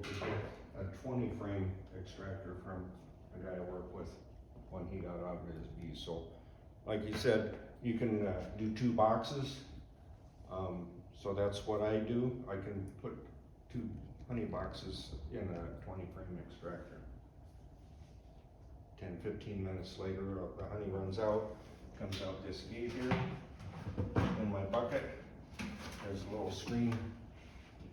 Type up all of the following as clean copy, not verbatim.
able to get a 20 frame extractor from a guy I work with when he got out of his bees. So, like you said, you can do 2 boxes. So that's what I do. I can put 2 honey boxes in a 20 frame extractor. 10-15 minutes later, the honey runs out, comes out this gate here in my bucket. There's a little screen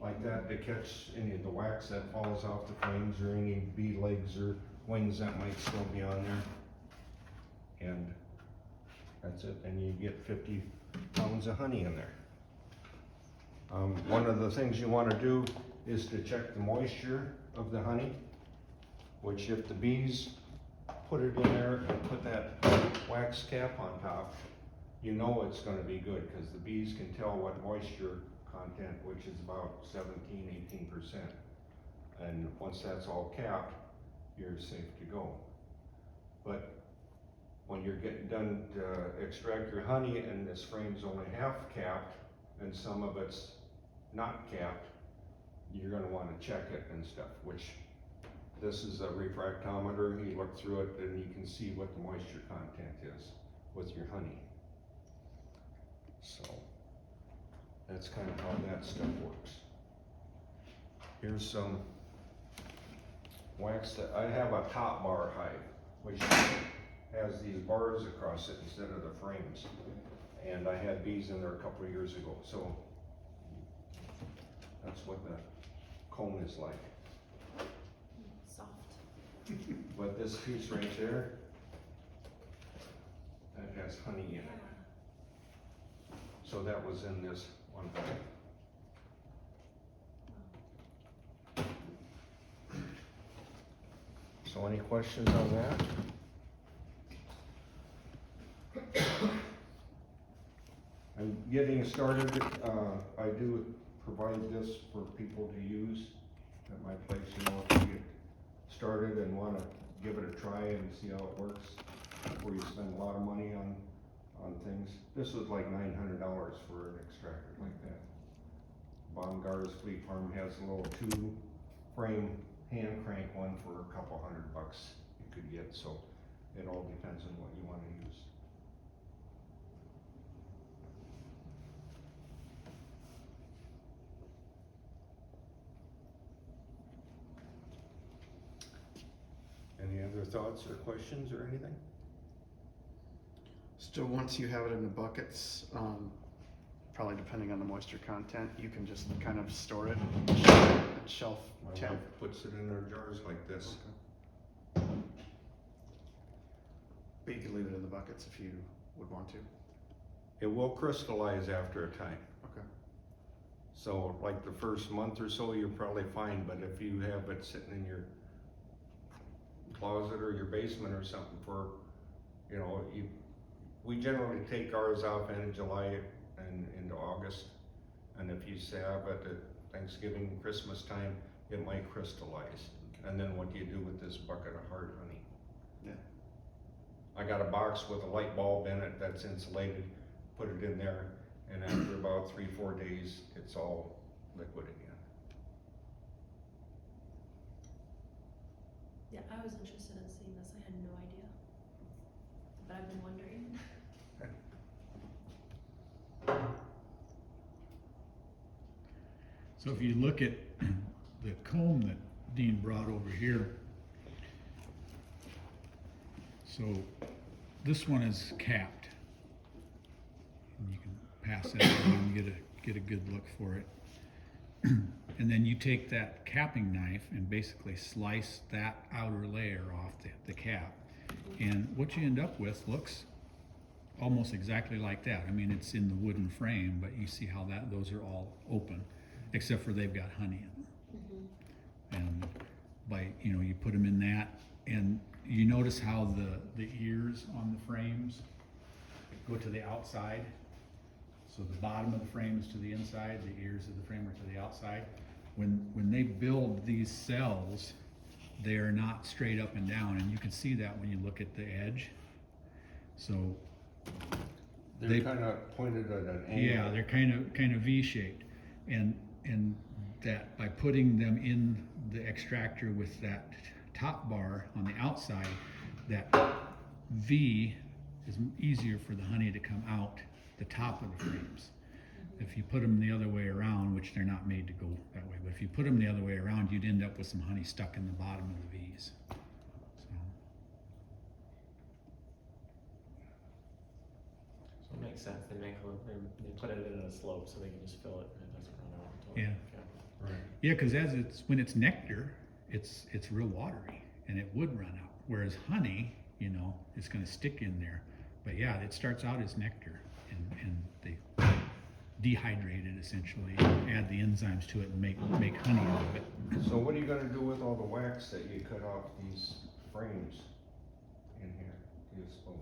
like that to catch any of the wax that falls off the frames or any bee legs or wings that might still be on there. And that's it, and you get 50 pounds of honey in there. One of the things you want to do is to check the moisture of the honey, which if the bees put it in there and put that wax cap on top, you know it's going to be good, because the bees can tell what moisture content, which is about 17-18%. And once that's all capped, you're safe to go. But when you're getting done to extract your honey and this frame's only half capped and some of it's not capped, you're going to want to check it and stuff, which this is a refractometer. You look through it and you can see what the moisture content is with your honey. So that's kind of how that stuff works. Here's some wax that I have a top bar hive, which has these bars across it instead of the frames. And I had bees in there a couple of years ago. So that's what the comb is like. Soft. But this piece right there, that has honey in it. So that was in this one bag. So any questions on that? I'm getting started. I do provide this for people to use at my place, you know, if you get started and want to give it a try and see how it works before you spend a lot of money on things. This was like $900 for an extractor like that. Baumgart's Fleet Farm has a little 2-frame hand crank one for a couple $100 you could get, so it all depends on what you want to use. Any other thoughts or questions or anything? So once you have it in the buckets, probably depending on the moisture content, you can just kind of store it and shelf My temp. wife puts it in her jars like this. But you could leave it in the buckets if you would want to. It will crystallize after a time. Okay. So like the first month or so, you're probably fine, but if you have it sitting in your closet or your basement or something for, you know, we generally take ours off end of July and into August. And if you have it at Thanksgiving, Christmas time, it might crystallize. And then what do you do with this bucket of hard honey? Yeah. I got a box with a light bulb in it that's insulated, put it in there, and after about 3-4 days, it's all liquid again. Yeah, I was interested in seeing this. I had no idea. But I've been wondering. So if you look at the comb that Dean brought over here, so this one is capped. And you can pass that around and get a good look for it. And then you take that capping knife and basically slice that outer layer off the cap. And what you end up with looks almost exactly like that. I mean, it's in the wooden frame, but you see how those are all open, except for they've got honey in them. And by, you put them in that, and you notice how the ears on the frames go to the outside. So the bottom of the frame is to the inside, the ears of the frame are to the outside. When they build these cells, they are not straight up and down, and you can see that when you look at the edge. So They're kind of pointed at an angle. yeah, they're kind of V-shaped, and that by putting them in the extractor with that top bar on the outside, that V is easier for the honey to come out the top of the frames. If you put them the other way around, which they're not made to go that way, but if you put them the other way around, you'd end up with some honey stuck in the bottom of the V's. So it makes sense, they put it in a slope so they can just fill it and it doesn't run out until. Yeah. Right. Yeah, because when it's nectar, it's real watery, and it would run out. Whereas honey, you know, it's going to stick in there. But yeah, it starts out as nectar, and they dehydrate it essentially, add the enzymes to it, and make honey out of it. So what are you gonna do with all the wax that you cut off these frames in here, do you suppose?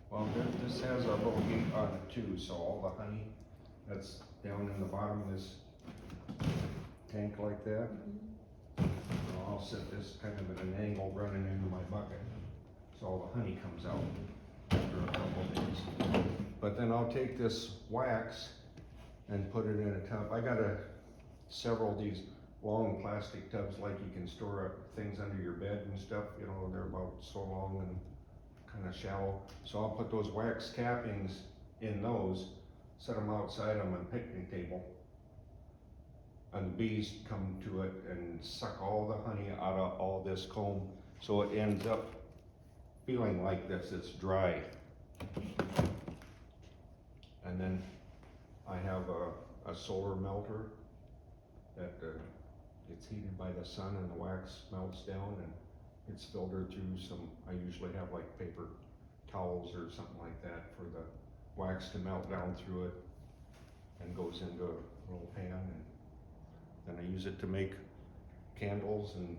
Well, this has a little gate on it too, so all the honey that's down in the bottom of this tank like that, I'll set this kind of at an angle running into my bucket, so all the honey comes out after a couple of days. But then I'll take this wax and put it in a tub. I got several of these long plastic tubs like you can store up things under your bed and stuff, you know, they're about so long and kind of shallow. So I'll put those wax cappings in those, set them outside on my picnic table. And the bees come to it and suck all the honey out of all this comb, so it ends up feeling like this, it's dry. And then I have a solar melter that it's heated by the sun and the wax melts down and it's filtered through some, I usually have like paper towels or something like that for the wax to melt down through it and goes into a little pan, and then I use it to make candles and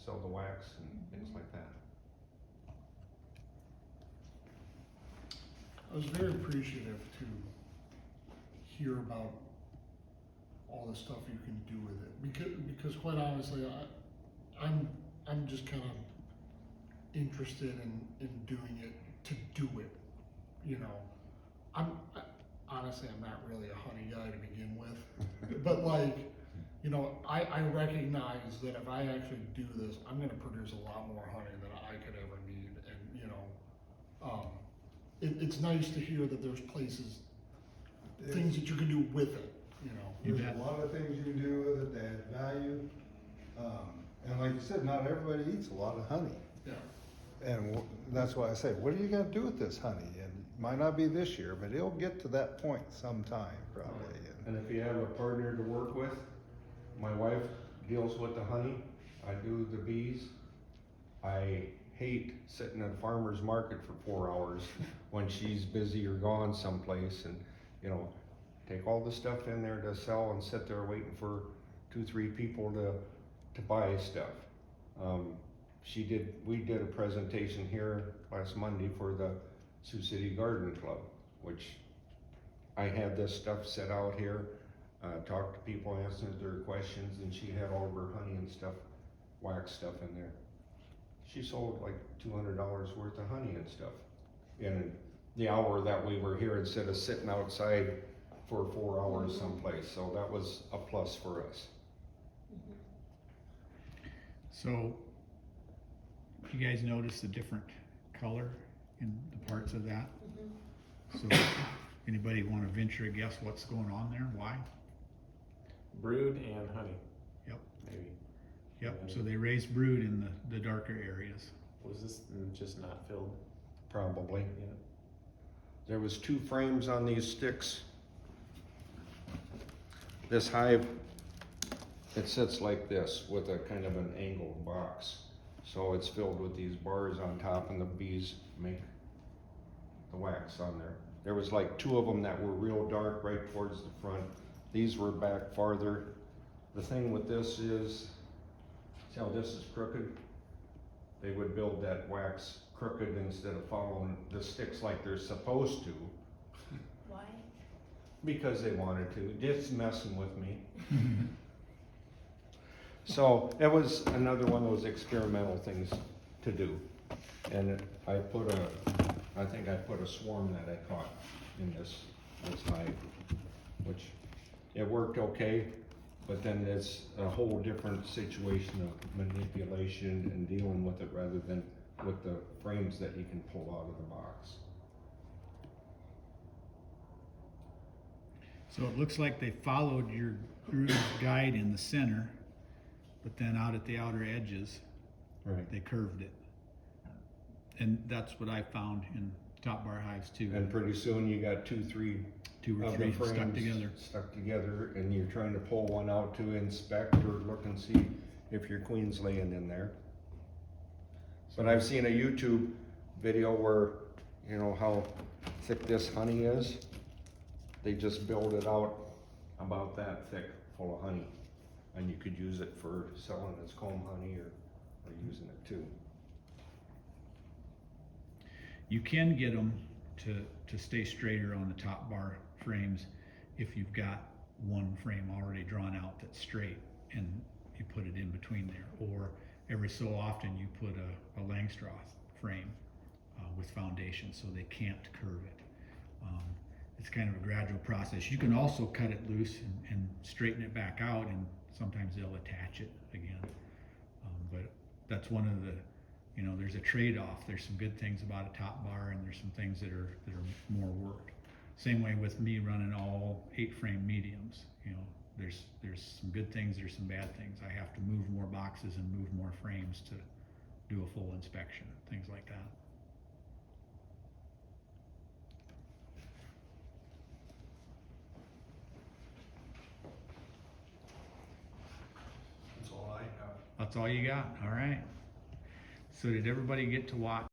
sell the wax and things like that. I was very appreciative to hear about all the stuff you can do with it, because quite honestly, I'm just kind of interested in doing it to do it, you know. Honestly, I'm not really a honey guy to begin with, but like, you know, I recognize that if I actually do this, I'm gonna produce a lot more honey than I could ever need, and you know, it's nice to hear that there's places, things that you can do with it, you know. You There's bet. a lot of things you can do with it that add value. And like you said, not everybody eats a lot of honey. Yeah. And that's why I say, what are you gonna do with this honey? And it might not be this year, but it'll get to that point sometime probably. And if you have a partner to work with, my wife deals with the honey, I do the bees. I hate sitting at a farmer's market for 4 hours when she's busy or gone someplace, and, you know, take all the stuff in there to sell and sit there waiting for 2-3 people to buy stuff. We did a presentation here last Monday for the Sioux City Garden Club, which I had this stuff set out here, talked to people, answered their questions, and she had all of her honey and stuff, wax stuff in there. She sold like $200 worth of honey and stuff in the hour that we were here, instead of sitting outside for 4 hours someplace. So that was a plus for us. So, you guys notice the different color in the parts of that? So, anybody want to venture a guess what's going on there? Why? Brood and honey. Yep. Maybe. Yep, so they raise brood in the darker areas. Was this just not filled Probably. yet? There was 2 frames on these sticks. This hive, it sits like this with a kind of an angled box. So it's filled with these bars on top, and the bees make the wax on there. There was like 2 of them that were real dark right towards the front. These were back farther. The thing with this is, see how this is crooked? They would build that wax crooked instead of following the sticks like they're supposed to, Why? because they wanted to, just messing with me. So it was another one of those experimental things to do. And I think I put a swarm that I caught in this hive, which it worked okay, But then it's a whole different situation of manipulation and dealing with it rather than with the frames that you can pull out of the box. So it looks like they followed your groove guide in the center, but then out at the outer edges, Right. they curved it. And that's what I found in top bar hives too. And pretty soon you got 2, 3 Two or of the three stuck frames together. stuck together, and you're trying to pull one out to inspect or look and see if your queen's laying in there. But I've seen a YouTube video where, you know, how thick this honey is. They just build it out about that thick, full of honey. And you could use it for selling as comb honey or using it too. You can get them to stay straighter on the top bar frames if you've got one frame already drawn out that's straight and you put it in between there. Or every so often you put a Langstroth frame with foundation so they can't curve it. It's kind of a gradual process. You can also cut it loose and straighten it back out, and sometimes they'll attach it again. But that's one of the, you know, there's a trade-off. There's some good things about a top bar, and there's some things that are more work. Same way with me running all 8-frame mediums. You know, there's some good things, there's some bad things. I have to move more boxes and move more frames to do a full inspection, things like that. That's all I have. That's all you got, all right. So did everybody get to watch